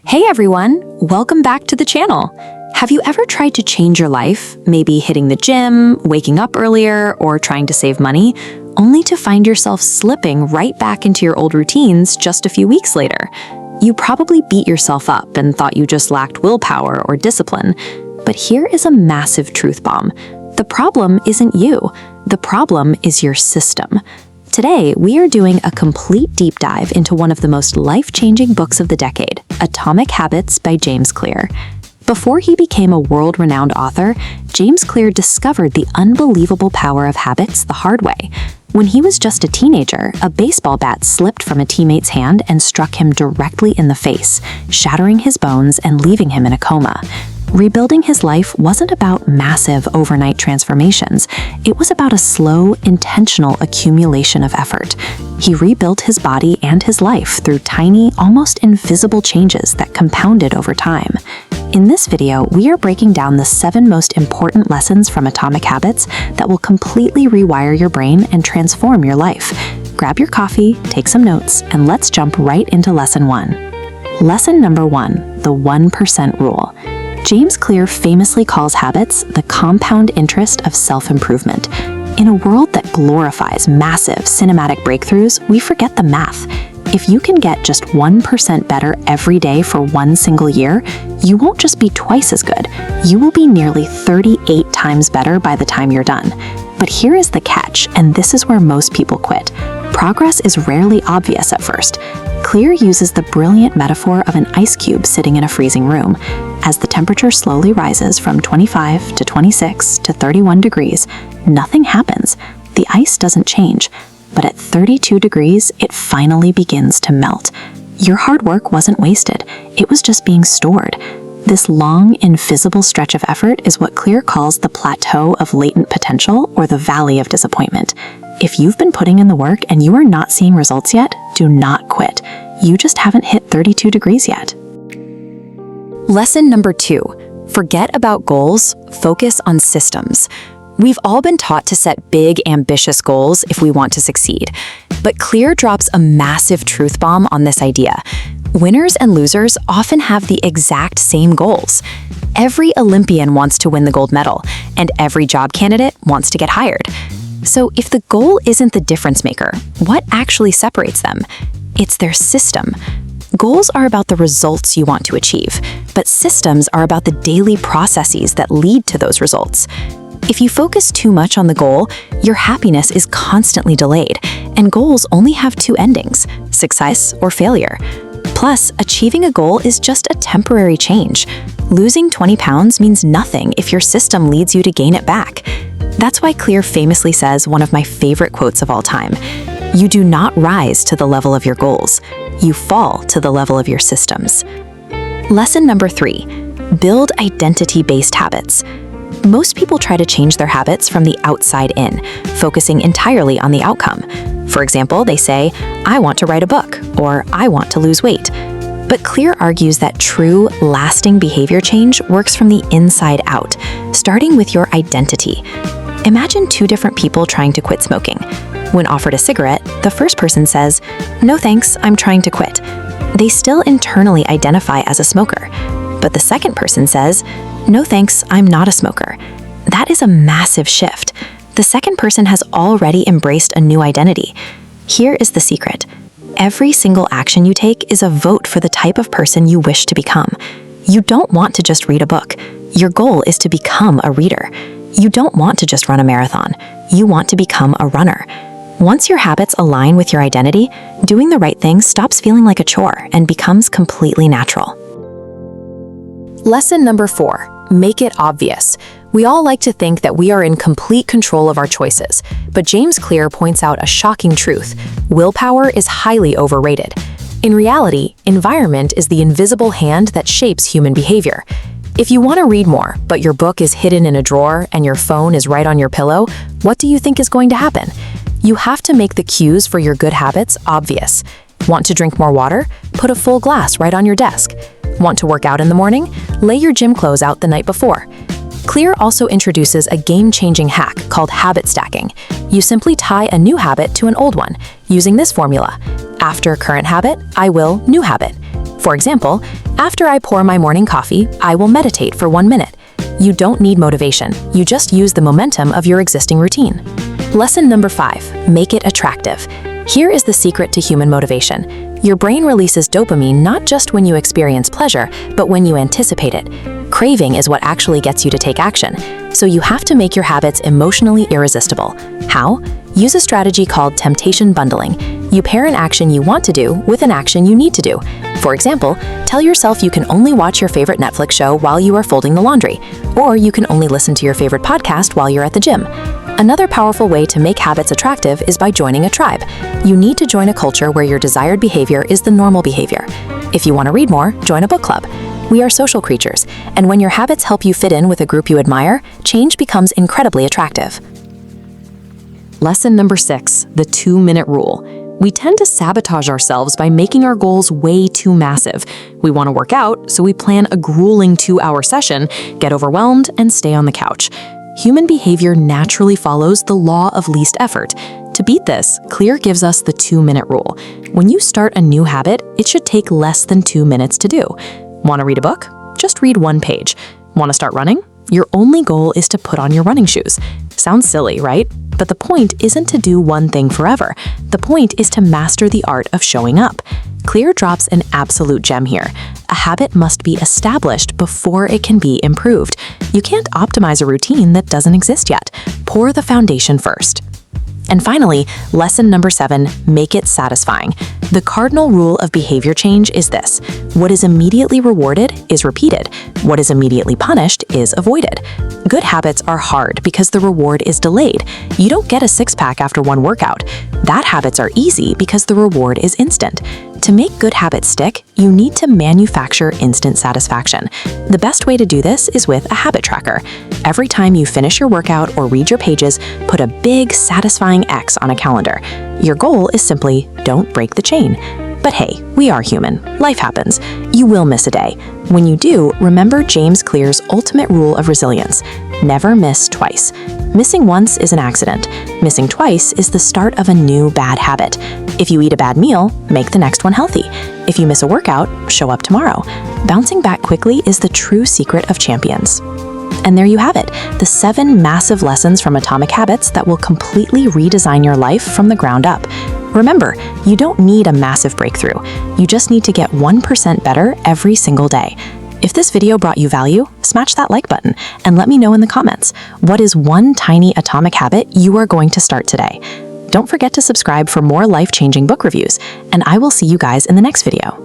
Hey everyone, welcome back to the channel. Have you ever tried to change your life, maybe hitting the gym, waking up earlier, or trying to save money, only to find yourself slipping right back into your old routines just a few weeks later? You probably beat yourself up and thought you just lacked willpower or discipline. But here is a massive truth bomb. The problem isn't you. The problem is your system. Today, we are doing a complete deep dive into one of the most life-changing books of the decade, Atomic Habits by James Clear. Before he became a world-renowned author, James Clear discovered the unbelievable power of habits the hard way. When he was just a teenager, a baseball bat slipped from a teammate's hand and struck him directly in the face, shattering his bones and leaving him in a coma. Rebuilding his life wasn't about massive overnight transformations. It was about a slow, intentional accumulation of effort. He rebuilt his body and his life through tiny, almost invisible changes that compounded over time. In this video, we are breaking down the 7 most important lessons from Atomic Habits that will completely rewire your brain and transform your life. Grab your coffee, take some notes, and let's jump right into Lesson 1. Lesson number 1, the 1% rule. James Clear famously calls habits the compound interest of self-improvement. In a world that glorifies massive cinematic breakthroughs, we forget the math. If you can get just 1% better every day for one single year, you won't just be twice as good, you will be nearly 38 times better by the time you're done. But here is the catch, and this is where most people quit. Progress is rarely obvious at first. Clear uses the brilliant metaphor of an ice cube sitting in a freezing room. As the temperature slowly rises from 25 to 26 to 31 degrees, nothing happens. The ice doesn't change. But at 32 degrees, it finally begins to melt. Your hard work wasn't wasted. It was just being stored. This long, invisible stretch of effort is what Clear calls the plateau of latent potential, or the valley of disappointment. If you've been putting in the work and you are not seeing results yet, do not quit. You just haven't hit 32 degrees yet. Lesson number 2, forget about goals, focus on systems. We've all been taught to set big, ambitious goals if we want to succeed. But Clear drops a massive truth bomb on this idea. Winners and losers often have the exact same goals. Every Olympian wants to win the gold medal, and every job candidate wants to get hired. So if the goal isn't the difference maker, what actually separates them? It's their system. Goals are about the results you want to achieve, but systems are about the daily processes that lead to those results. If you focus too much on the goal, your happiness is constantly delayed, and goals only have 2 endings, success or failure. Plus, achieving a goal is just a temporary change. Losing 20 pounds means nothing if your system leads you to gain it back. That's why Clear famously says one of my favorite quotes of all time: "You do not rise to the level of your goals. You fall to the level of your systems." Lesson number 3, build identity-based habits. Most people try to change their habits from the outside in, focusing entirely on the outcome. For example, they say, "I want to write a book," or "I want to lose weight." But Clear argues that true, lasting behavior change works from the inside out, starting with your identity. Imagine 2 different people trying to quit smoking. When offered a cigarette, the first person says, "No thanks, I'm trying to quit." They still internally identify as a smoker. But the second person says, "No thanks, I'm not a smoker." That is a massive shift. The second person has already embraced a new identity. Here is the secret. Every single action you take is a vote for the type of person you wish to become. You don't want to just read a book. Your goal is to become a reader. You don't want to just run a marathon. You want to become a runner. Once your habits align with your identity, doing the right thing stops feeling like a chore and becomes completely natural. Lesson number 4, make it obvious. We all like to think that we are in complete control of our choices, but James Clear points out a shocking truth: willpower is highly overrated. In reality, environment is the invisible hand that shapes human behavior. If you want to read more, but your book is hidden in a drawer and your phone is right on your pillow, what do you think is going to happen? You have to make the cues for your good habits obvious. Want to drink more water? Put a full glass right on your desk. Want to work out in the morning? Lay your gym clothes out the night before. Clear also introduces a game-changing hack called habit stacking. You simply tie a new habit to an old one, using this formula: after current habit, I will new habit. For example, after I pour my morning coffee, I will meditate for 1 minute. You don't need motivation, you just use the momentum of your existing routine. Lesson number 5, make it attractive. Here is the secret to human motivation. Your brain releases dopamine not just when you experience pleasure, but when you anticipate it. Craving is what actually gets you to take action, so you have to make your habits emotionally irresistible. How? Use a strategy called temptation bundling. You pair an action you want to do with an action you need to do. For example, tell yourself you can only watch your favorite Netflix show while you are folding the laundry, or you can only listen to your favorite podcast while you're at the gym. Another powerful way to make habits attractive is by joining a tribe. You need to join a culture where your desired behavior is the normal behavior. If you want to read more, join a book club. We are social creatures, and when your habits help you fit in with a group you admire, change becomes incredibly attractive. Lesson number 6, the 2-minute rule. We tend to sabotage ourselves by making our goals way too massive. We want to work out, so we plan a grueling 2-hour session, get overwhelmed, and stay on the couch. Human behavior naturally follows the law of least effort. To beat this, Clear gives us the 2-minute rule. When you start a new habit, it should take less than 2 minutes to do. Want to read a book? Just read 1 page. Want to start running? Your only goal is to put on your running shoes. Sounds silly, right? But the point isn't to do one thing forever. The point is to master the art of showing up. Clear drops an absolute gem here. A habit must be established before it can be improved. You can't optimize a routine that doesn't exist yet. Pour the foundation first. And finally, lesson number 7, make it satisfying. The cardinal rule of behavior change is this: what is immediately rewarded is repeated. What is immediately punished is avoided. Good habits are hard because the reward is delayed. You don't get a six-pack after one workout. Bad habits are easy because the reward is instant. To make good habits stick, you need to manufacture instant satisfaction. The best way to do this is with a habit tracker. Every time you finish your workout or read your pages, put a big, satisfying X on a calendar. Your goal is simply, don't break the chain. But hey, we are human. Life happens. You will miss a day. When you do, remember James Clear's ultimate rule of resilience: never miss twice. Missing once is an accident. Missing twice is the start of a new bad habit. If you eat a bad meal, make the next one healthy. If you miss a workout, show up tomorrow. Bouncing back quickly is the true secret of champions. And there you have it, the 7 massive lessons from Atomic Habits that will completely redesign your life from the ground up. Remember, you don't need a massive breakthrough. You just need to get 1% better every single day. If this video brought you value, smash that like button and let me know in the comments, what is one tiny atomic habit you are going to start today? Don't forget to subscribe for more life-changing book reviews, and I will see you guys in the next video.